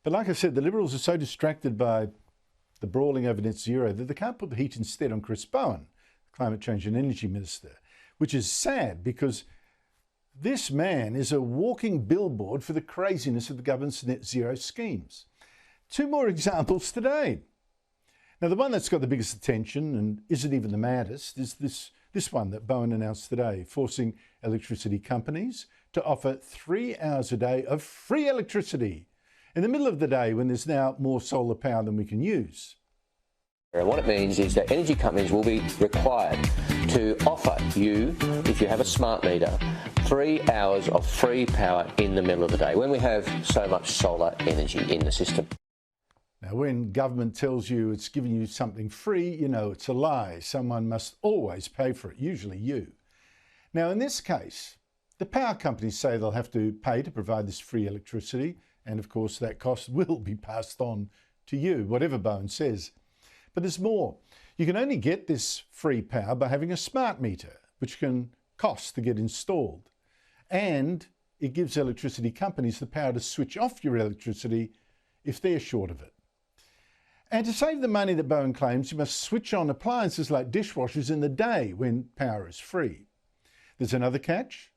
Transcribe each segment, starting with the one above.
But like I said, the Liberals are so distracted by the brawling over net zero that they can't put the heat instead on Chris Bowen, Climate Change and Energy Minister, which is sad because this man is a walking billboard for the craziness of the government's net zero schemes. Two more examples today. Now, the one that's got the biggest attention and isn't even the maddest is this one that Bowen announced today, forcing electricity companies to offer 3 hours a day of free electricity in the middle of the day when there's now more solar power than we can use. And what it means is that energy companies will be required to offer you, if you have a smart meter, 3 hours of free power in the middle of the day when we have so much solar energy in the system. Now, when government tells you it's giving you something free, you know it's a lie. Someone must always pay for it, usually you. Now, in this case, the power companies say they'll have to pay to provide this free electricity, and of course that cost will be passed on to you, whatever Bowen says. But there's more. You can only get this free power by having a smart meter, which can cost to get installed. And it gives electricity companies the power to switch off your electricity if they're short of it. And to save the money that Bowen claims, you must switch on appliances like dishwashers in the day when power is free. There's another catch.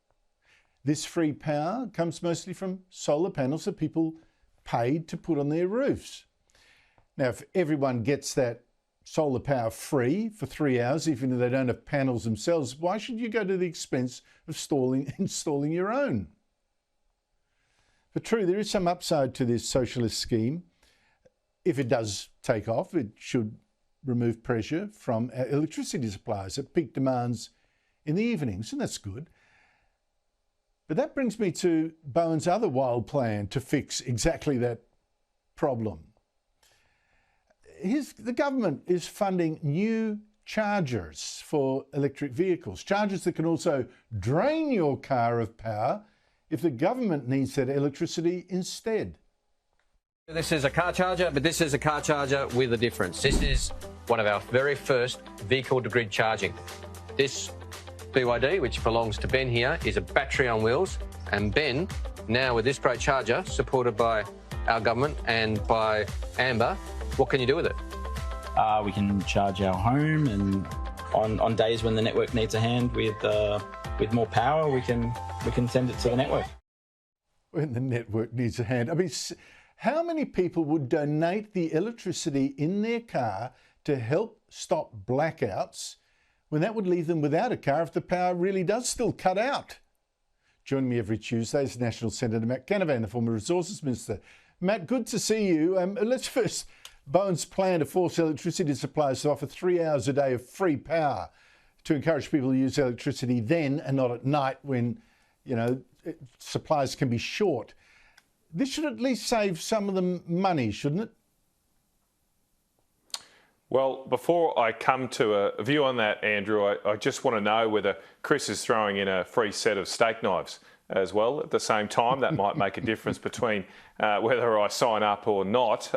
This free power comes mostly from solar panels that people paid to put on their roofs. Now, if everyone gets that solar power free for 3 hours, even if they don't have panels themselves, why should you go to the expense of installing your own? But true, there is some upside to this socialist scheme. If it does take off, it should remove pressure from our electricity suppliers at peak demands in the evenings, and that's good. But that brings me to Bowen's other wild plan to fix exactly that problem. The government is funding new chargers for electric vehicles, chargers that can also drain your car of power if the government needs that electricity instead. This is a car charger, but this is a car charger with a difference. This is one of our very first vehicle-to-grid charging. This BYD, which belongs to Ben here, is a battery on wheels. And Ben, now with this great charger, supported by our government and by Amber, what can you do with it? We can charge our home, and on days when the network needs a hand with more power, we can send it to the network. When the network needs a hand. I mean, how many people would donate the electricity in their car to help stop blackouts when that would leave them without a car if the power really does still cut out? Joining me every Tuesday is National Senator M.Canavan, the former Resources Minister. Matt, good to see you. Let's first, Bowen's plan to force electricity suppliers to offer 3 hours a day of free power to encourage people to use electricity then and not at night when, you know, supplies can be short. This should at least save some of them money, shouldn't it? Well, before I come to a view on that, Andrew, I just want to know whether Chris is throwing in a free set of steak knives as well at the same time. That might make a difference between whether I sign up or not.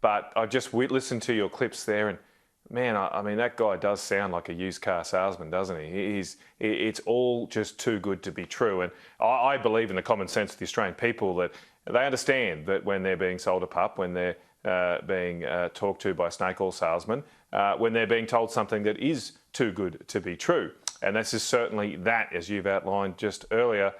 But I just listened to your clips there, and man, I mean, that guy does sound like a used car salesman, doesn't he? It's all just too good to be true. And I believe in the common sense of the Australian people that they understand that when they're being sold a pup, when they're being talked to by snake oil salesmen, when they're being told something that is too good to be true. And this is certainly that, as you've outlined just earlier.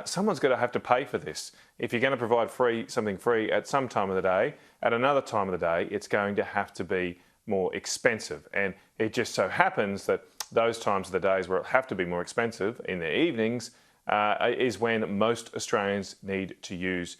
Someone's going to have to pay for this. If you're going to provide something free at some time of the day, at another time of the day, it's going to have to be more expensive. And it just so happens that those times of the days where it have to be more expensive, in the evenings, is when most Australians need to use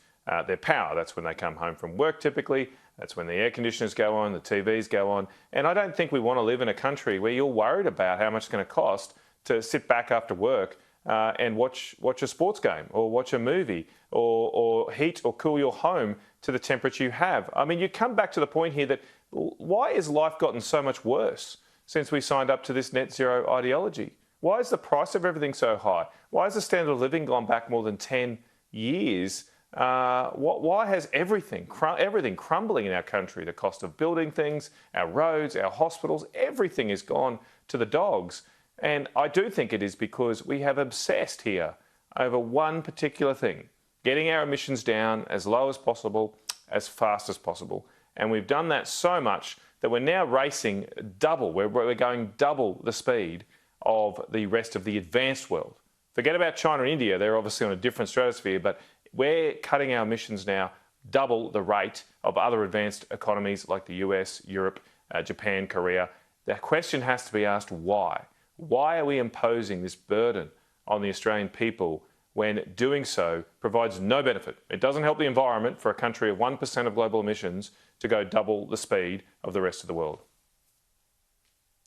their power. That's when they come home from work typically. That's when the air conditioners go on, the TVs go on. And I don't think we want to live in a country where you're worried about how much it's going to cost to sit back after work and watch a sports game or watch a movie or heat or cool your home to the temperature you have. I mean, you come back to the point here that why has life gotten so much worse since we signed up to this net zero ideology? Why is the price of everything so high? Why has the standard of living gone back more than 10 years? Why has everything crumbling in our country? The cost of building things, our roads, our hospitals, everything has gone to the dogs. And I do think it is because we have obsessed here over one particular thing, getting our emissions down as low as possible, as fast as possible. And we've done that so much that we're now racing double. We're going double the speed of the rest of the advanced world. Forget about China and India. They're obviously on a different stratosphere, but we're cutting our emissions now double the rate of other advanced economies like the US, Europe, Japan, Korea. The question has to be asked, why? Why are we imposing this burden on the Australian people when doing so provides no benefit? It doesn't help the environment for a country of 1% of global emissions to go double the speed of the rest of the world.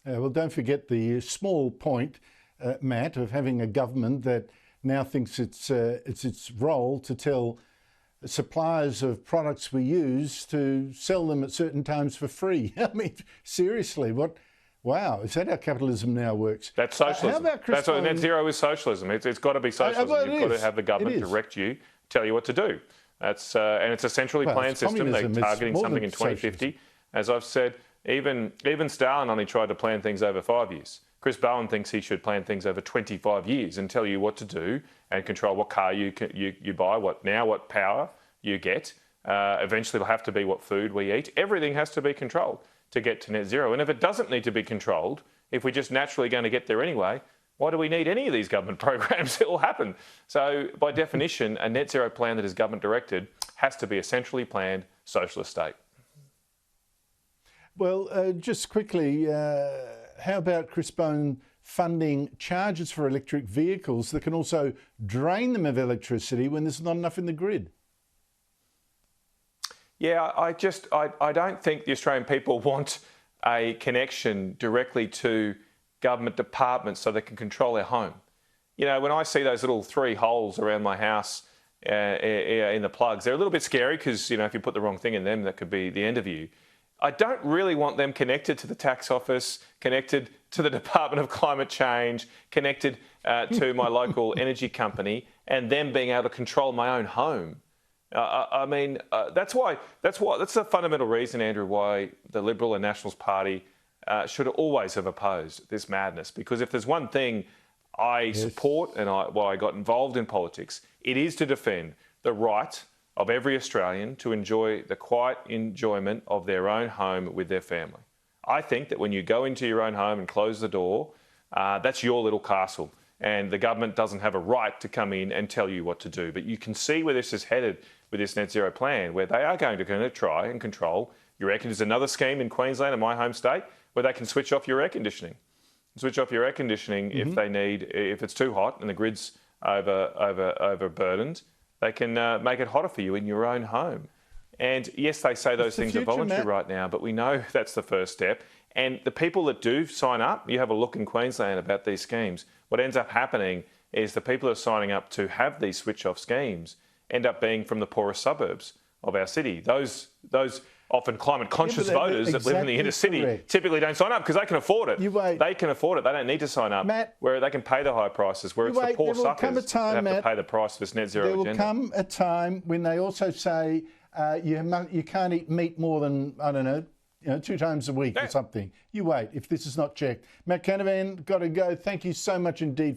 Well, don't forget the small point, Matt, of having a government that now thinks it's its role to tell suppliers of products we use to sell them at certain times for free. I mean, seriously, what? Wow, is that how capitalism now works? That's socialism. How about Chris That's what net zero is socialism. It's got to be socialism. Well, You've got to have the government direct you, tell you what to do. That's and it's a centrally planned system. They're targeting something in 2050. Socialism. As I've said, even Stalin only tried to plan things over 5 years. Chris Bowen thinks he should plan things over 25 years and tell you what to do and control what car you buy, what power you get. Eventually, it'll have to be what food we eat. Everything has to be controlled to get to net zero. And if it doesn't need to be controlled, if we're just naturally going to get there anyway, why do we need any of these government programs? It will happen. So by definition, a net zero plan that is government directed has to be a centrally planned socialist state. Well, just quickly, how about Chris Bowen funding charges for electric vehicles that can also drain them of electricity when there's not enough in the grid? Yeah, I don't think the Australian people want a connection directly to government departments so they can control their home. You know, when I see those little 3 holes around my house in the plugs, they're a little bit scary because, you know, if you put the wrong thing in them, that could be the end of you. I don't really want them connected to the tax office, connected to the Department of Climate Change, connected to my local energy company, and them being able to control my own home. I mean, that's the fundamental reason, Andrew, why the Liberal and Nationals Party should always have opposed this madness. Because if there's one thing I support and why I got involved in politics, it is to defend the right of every Australian to enjoy the quiet enjoyment of their own home with their family. I think that when you go into your own home and close the door, that's your little castle. And the government doesn't have a right to come in and tell you what to do. But you can see where this is headed with this net zero plan, where they are going to try and control your air conditioning. There's another scheme in Queensland, in my home state, where they can switch off your air conditioning. Switch off your air conditioning if it's too hot and the grid's overburdened. They can make it hotter for you in your own home. And yes, they say those things are voluntary right now, but we know that's the first step. And the people that do sign up, you have a look in Queensland about these schemes, what ends up happening is the people who are signing up to have these switch-off schemes end up being from the poorest suburbs of our city. Those often climate-conscious voters that live in the inner city typically don't sign up because they can afford it. They can afford it. They don't need to sign up, Matt, where they can pay the high prices, where it's the poor suckers that have to pay the price of this net zero agenda. There will come a time when they also say you can't eat meat more than, I don't know, 2 times a week or something. You wait if this is not checked. M.Canavan, got to go. Thank you so much indeed for